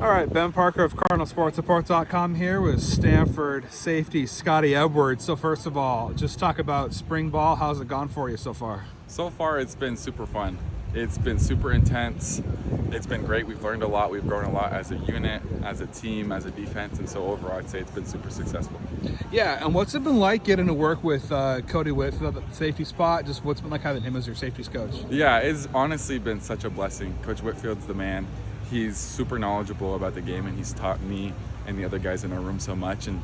All right, Ben Parker of CardinalSportsReport.com here with Stanford safety Scotty Edwards. So first of all, just talk about spring ball. How's it gone for you so far? So far, it's been super fun. It's been super intense. It's been great. We've learned a lot. We've grown a lot as a unit, as a team, as a defense, and so overall, I'd say it's been super successful. Yeah, and what's it been like getting to work with Cody Whitfield at the safety spot? Just what's it been like having him as your safeties coach? Yeah, it's honestly been such a blessing. Coach Whitfield's the man. He's super knowledgeable about the game, and he's taught me and the other guys in our room so much. And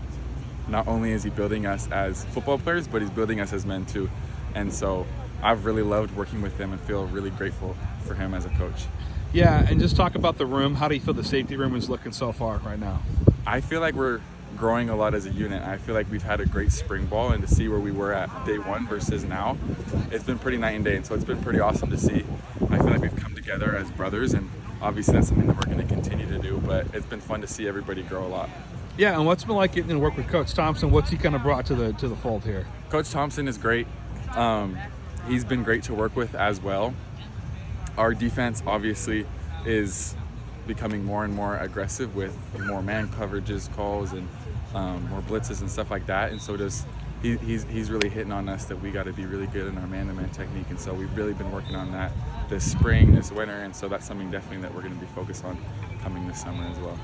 not only is he building us as football players, but he's building us as men too. And so I've really loved working with him and feel really grateful for him as a coach. Yeah, and just talk about the room. How do you feel the safety room is looking so far right now? I feel like we're growing a lot as a unit. I feel like we've had a great spring ball, and to see where we were at day one versus now, it's been pretty night and day. And so it's been pretty awesome to see. I feel like we've come together as brothers, and obviously that's something that we're going to continue to do, but it's been fun to see everybody grow a lot. Yeah, and what's it been like getting to work with Coach Thompson? What's he kind of brought to the fold here? Coach Thompson is great. He's been great to work with as well. Our defense obviously is becoming more and more aggressive with more man coverages calls and more blitzes and stuff like that, and so he's really hitting on us that we got to be really good in our man-to-man technique, and so we've really been working on that this spring, this winter, and so that's something definitely that we're going to be focused on coming this summer as well.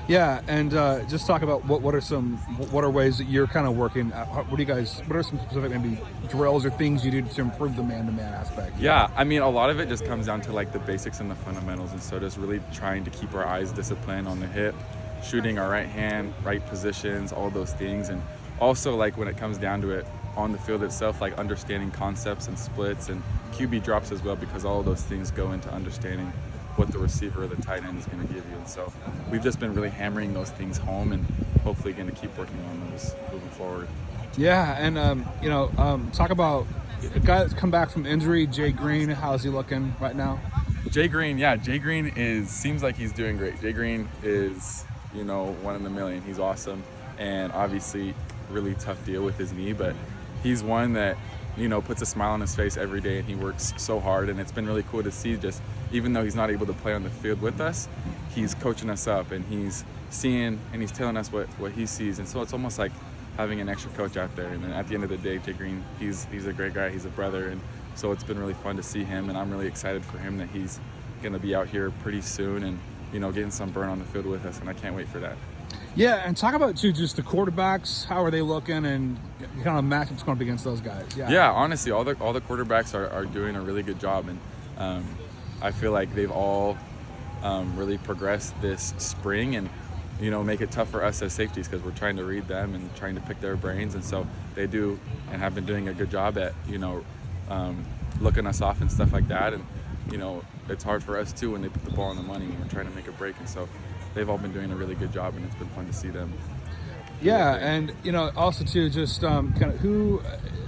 Yeah, and just talk about what are ways that you're kind of working. What are some specific maybe drills or things you do to improve the man-to-man aspect? Yeah, I mean, a lot of it just comes down to like the basics and the fundamentals, and so just really trying to keep our eyes disciplined on the hip, shooting our right hand, right positions, all those things, and also like when it comes down to it on the field itself, like understanding concepts and splits and QB drops as well, because all of those things go into understanding what the receiver or the tight end is going to give you. And so we've just been really hammering those things home, and hopefully going to keep working on those moving forward. Yeah, and talk about a guy that's come back from injury, Jay Green. How's he looking right now? Jay Green seems like he's doing great. Jay Green is, one in a million. He's awesome, and obviously really tough deal with his knee, but he's one that puts a smile on his face every day, and he works so hard, and it's been really cool to see. Just even though he's not able to play on the field with us, he's coaching us up, and he's seeing and he's telling us what he sees, and so it's almost like having an extra coach out there. And then at the end of the day, Jay Green, he's a great guy, he's a brother, and so it's been really fun to see him, and I'm really excited for him that he's going to be out here pretty soon and getting some burn on the field with us, and I can't wait for that. Yeah, and talk about too just the quarterbacks. How are they looking, and kind of matchups going up against those guys? Yeah, honestly, all the quarterbacks are doing a really good job, and I feel like they've all really progressed this spring, and make it tough for us as safeties because we're trying to read them and trying to pick their brains, and so they do and have been doing a good job at looking us off and stuff like that, and it's hard for us too when they put the ball on the money when we're trying to make a break, and so they've all been doing a really good job, and it's been fun to see them. Yeah, and also too, just kind of who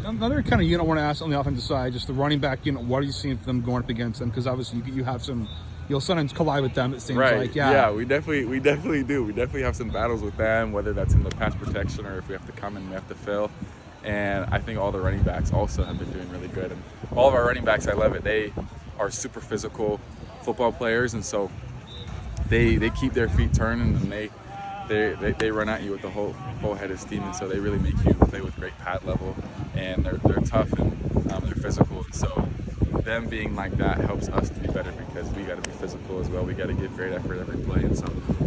another kind of unit I want to ask on the offensive side, just the running back. What are you seeing for them going up against them? Because obviously you have some, you'll sometimes collide with them. It seems right. like Yeah, we definitely do. We definitely have some battles with them, whether that's in the pass protection or if we have to come and we have to fill. And I think all the running backs also have been doing really good. And all of our running backs, I love it. They are super physical football players, and so they keep their feet turning, and they run at you with the whole head of steam, and so they really make you play with great pad level, and they're tough, and they're physical, and so them being like that helps us to be better because we got to be physical as well. We got to give great effort every play, and so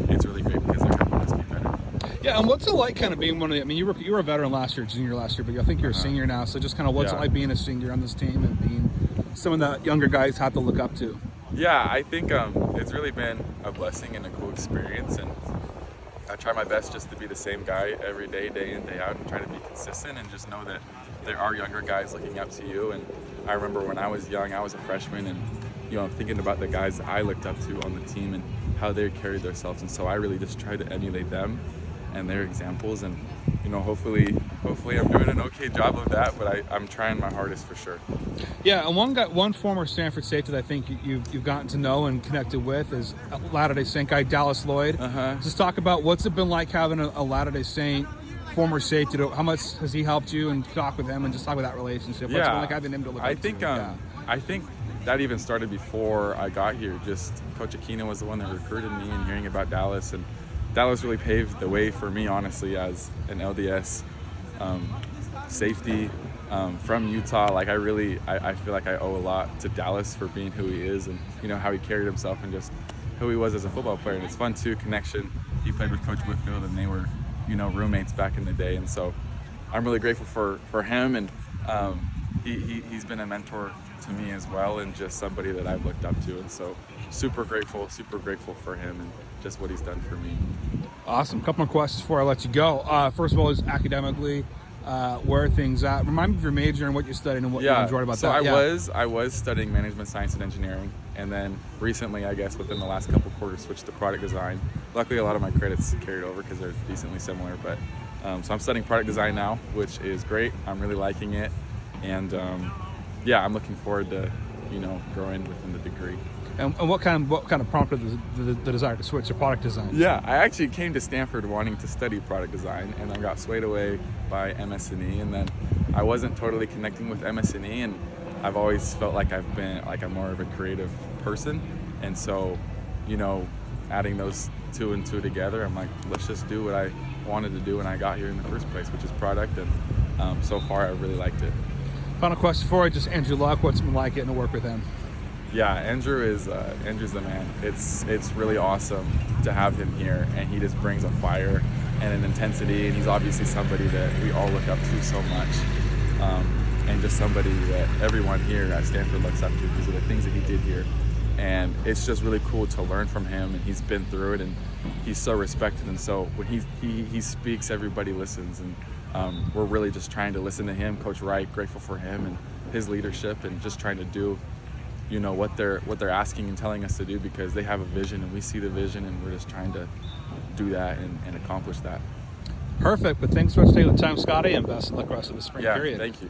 it's really great because they're helping us be better. Yeah, and what's it like kind of being one of the, I mean, you were a veteran junior last year, but I think you're a senior now, so just kind of what's it like being a senior on this team and being some of the younger guys have to look up to? Yeah, I think it's really been a blessing and a cool experience, and I try my best just to be the same guy every day, day in, day out, and try to be consistent and just know that there are younger guys looking up to you. And I remember when I was young, I was a freshman, and thinking about the guys that I looked up to on the team and how they carried themselves, and so I really just tried to emulate them and their examples, and hopefully I'm doing an okay job of that, but I'm trying my hardest for sure. Yeah, and one former Stanford safety that I think you've gotten to know and connected with is Latter-day Saint guy Dallas Lloyd. Just talk about what's it been like having a Latter-day Saint former safety. How much has he helped you, and talk with him and just talk about that relationship? What's it been like having him to look up to? I think that even started before I got here. Just Coach Aquino was the one that recruited me, and hearing about Dallas, and Dallas really paved the way for me, honestly, as an LDS safety from Utah. Like I feel like I owe a lot to Dallas for being who he is, and how he carried himself, and just who he was as a football player. And it's fun too, connection. He played with Coach Whitfield, and they were roommates back in the day, and so I'm really grateful for him, and he's been a mentor to me as well, and just somebody that I've looked up to, and so super grateful for him and just what he's done for me. Awesome. A couple more questions before I let you go. First of all, is academically, where are things at? Remind me of your major and what you studied and what you enjoyed about that. I was studying management science and engineering, and then recently, I guess within the last couple of quarters, switched to product design. Luckily, a lot of my credits carried over because they're decently similar, but so I'm studying product design now, which is great. I'm really liking it, and I'm looking forward to growing within the degree. And what kind of prompted the desire to switch to product design? Yeah, I actually came to Stanford wanting to study product design, and I got swayed away by MS&E, and then I wasn't totally connecting with MS&E, and I've always felt like I'm more of a creative person, and so adding those two and two together, I'm like, let's just do what I wanted to do when I got here in the first place, which is product, and so far I really liked it. Final question for you, just Andrew Luck. What's it been like getting to work with him? Yeah, Andrew's the man. It's really awesome to have him here, and he just brings a fire and an intensity, and he's obviously somebody that we all look up to so much, and just somebody that everyone here at Stanford looks up to because of the things that he did here. And it's just really cool to learn from him, and he's been through it, and he's so respected, and so when he speaks, everybody listens, and we're really just trying to listen to him. Coach Wright, grateful for him and his leadership, and just trying to do what they're asking and telling us to do, because they have a vision and we see the vision, and we're just trying to do that and accomplish that. Perfect. But thanks so much for taking the time, Scotty, and best of luck the rest of the spring period. Thank you.